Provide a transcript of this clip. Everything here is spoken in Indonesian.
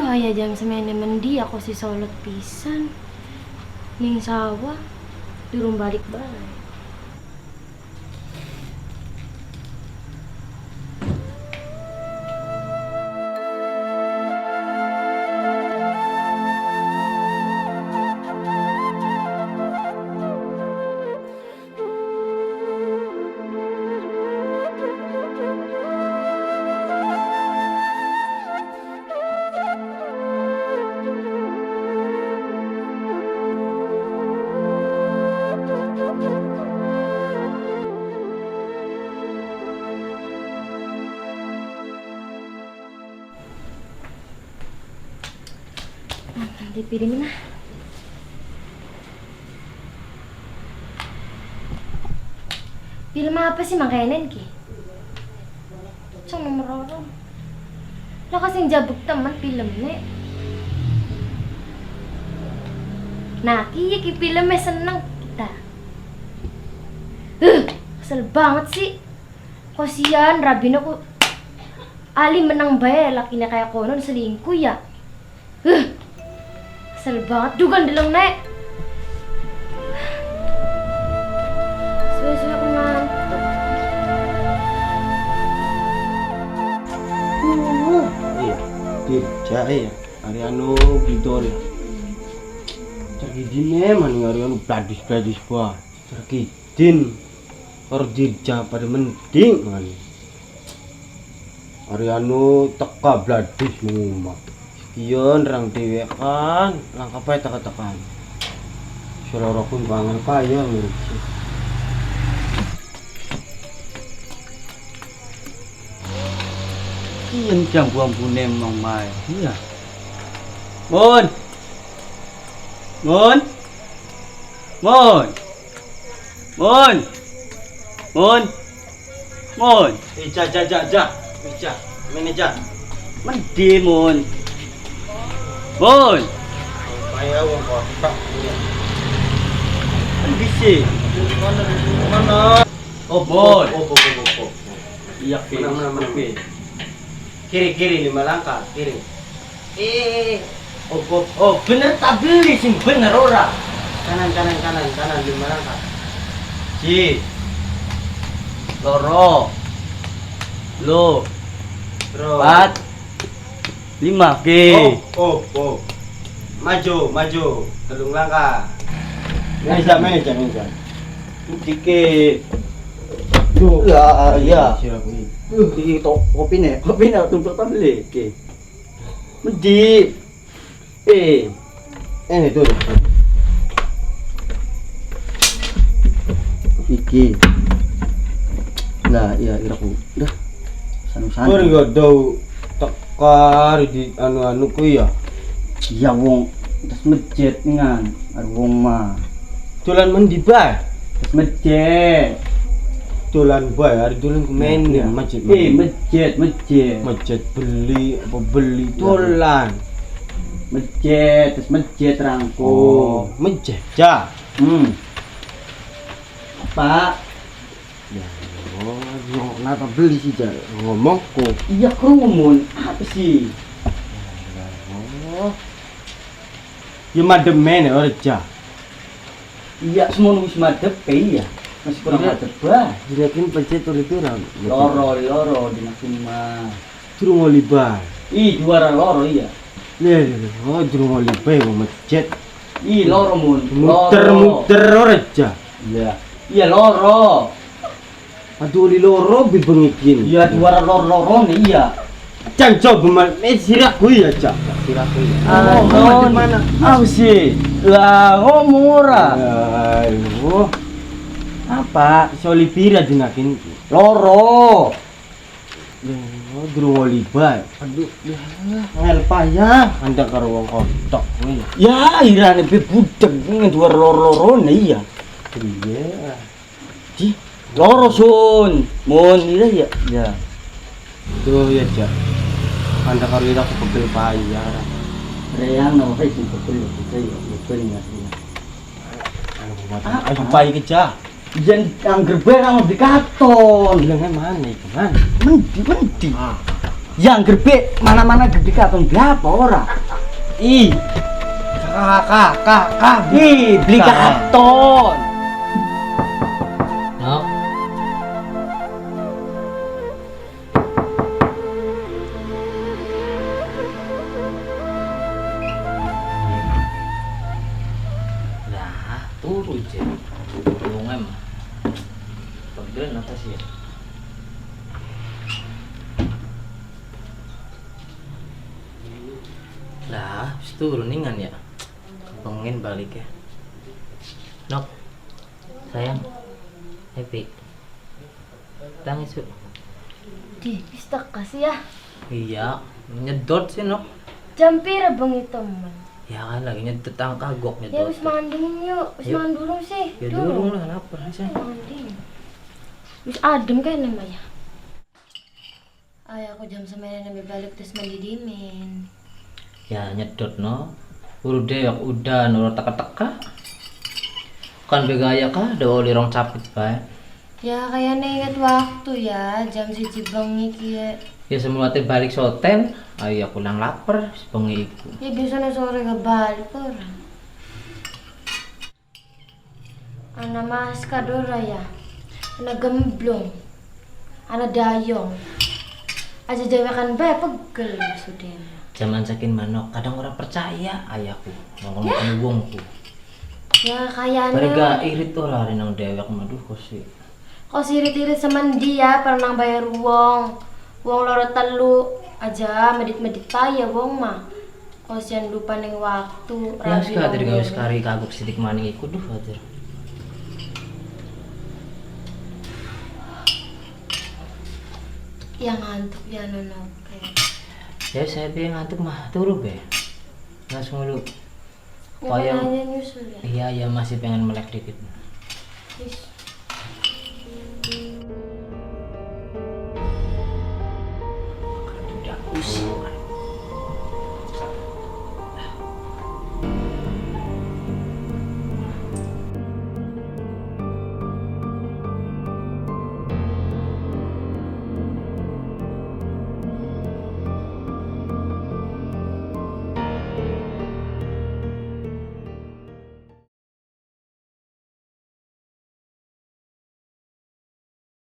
haya jam semene mendi aku si solot pisan. Ning sawah durung balik balai. Dipirimin na. Film apa sih makanan ki? Cang nomor orang. Lah kasing jabuk teman filmnya. Nah, ki filmnya seneng kita. Kesel banget sih. Kasihan Rabina ku Ali menang bae lakinya kayak konon selingkuh ya. Kesel banget juga dileng nek. Suwe-suwe aku ngantuk. Iya, dirja ya. Hari anu Victoria. Terkidin mani hari anu bladis bah. Terkidin. Karo dirja pada mending mani. Hari anu teka bladis ngomah. Iyon rang dewe kan langkah pae tekan. Seloro pun bangun kaya ngurus. Iyan jam buang-buang emang mai. Iya. Mon. Mon. Mon. Mon. Mon. Mon. Ja. Manajer. Mandi mon. Mon. Kaya wong kotak. Mandi sih. Mana? Oh, Mon. Oh. Iya, Mana. Oke. Kiri 5 langkah, kiri. Oh, bener tak beli sing bener ora. Kanan 5 langkah. Ci. Loro. Lo. Terus 4 5 ke. Oh. Maju. 3 langkah. Manajer. Dikit. Ya. Di kopi nih tumpuk tablet ke. Medi. Ini tuh. Iki. Lah iya iraku. Dah. Sanu-sanu. Kau enggak tahu tekar di anu ku ya. Iya wong tas masjid ngan. Ada wong mah. Dolan mendi bae. Tas masjid. Dolan bae, hari dolan ku main ya masjid. Masjid. Beli dolan. Masjid rangko. Masjid. Ja. Pak. Kenapa beli sih ja? Ngomongku. Iya kerumun. Apa sih? Ya mademen ya ja. Iya semua wis madep ya. Masih kurang madep bah. Dinakin pencet tulis pirang. Loro dinakin mah. Durung ngolibar. Juara loro iya. Oh durung ngolibar ku masjid. Loro mun. Muter ora ja. Iya loro. Aduh li loro bibengikin. Iya juara loro nih iya. Cang coba siraku ya cak. Siraku ya. Di mana? Apa sih? Lah ngomong ora. Aduh. Apa? Solipira dinakin. Loro. Oh, durung ngolibar. Aduh, ngel payah. Anda karo wong kotok kuwi. Ya irane be budeg nang juara loro nih iya. Iya. Di loro sun. Mun iya ya. Tuh ya cak. Anda karo ira aku pegel payah. Reyang no hai sing betul ya betul ya. Ayo payah ke cak. Yen angger bae nang dikaton. Bilangnya mana itu man? Mendi. Yang gede mana-mana gede katon berapa ora? Ih, Kakak. ih beli katon. Nok. Lah, turu je. Turun em. Pegel atas ya. Lah, habis turuningan ya. Pengen balik ya. Nok. Sayang. Happy. Tangis, Bu. Di, istak kasih ya. Iya, nyedot sih, Nok. Jam pira bang itu man? Ya kan lagi nyedot ang kagok Ya nyedot. wis manding yuk, wis Yuk. mangan dulu sih. Ya durung lah, lapar sih. Manding. Wis adem kan namanya. Ay, aku jam sembilan nabi balik terus mandi dimin. Ya nyedot no. Uru dewek udah nurut teka-teka. Kan begaya kah, ada oli rong capit bae. Ya kayaknya inget waktu ya, jam siji bengi ya. Ya semua teh balik soten, ayo aku lang lapar, sepengi iku. Ya biasanya sore gak balik orang. Ana mas kadora ya. Ana gemblong. Ana dayong. Aja dewekan bae pegel sudah. Zaman saking manok, kadang orang percaya ayahku, ngomong wongku. Ya kayaknya. Mereka irit tuh lah nang dewek maduh kok sih. Kok sirit-sirit sama dia pernah bayar uang. Uang loro telu aja medit-medit payah wong mah. Kok sian lupa ning waktu. Ya rabi sekali wong gawe ini. sekali kagok sidik maning iku duh ajar. Ya ngantuk ya nonok. Ya saya pengen ngantuk mah turu be. Langsung lu. Ya Payah. nanya nyusul ya. Iya ya masih pengen melek dikit. Wis. Udah usil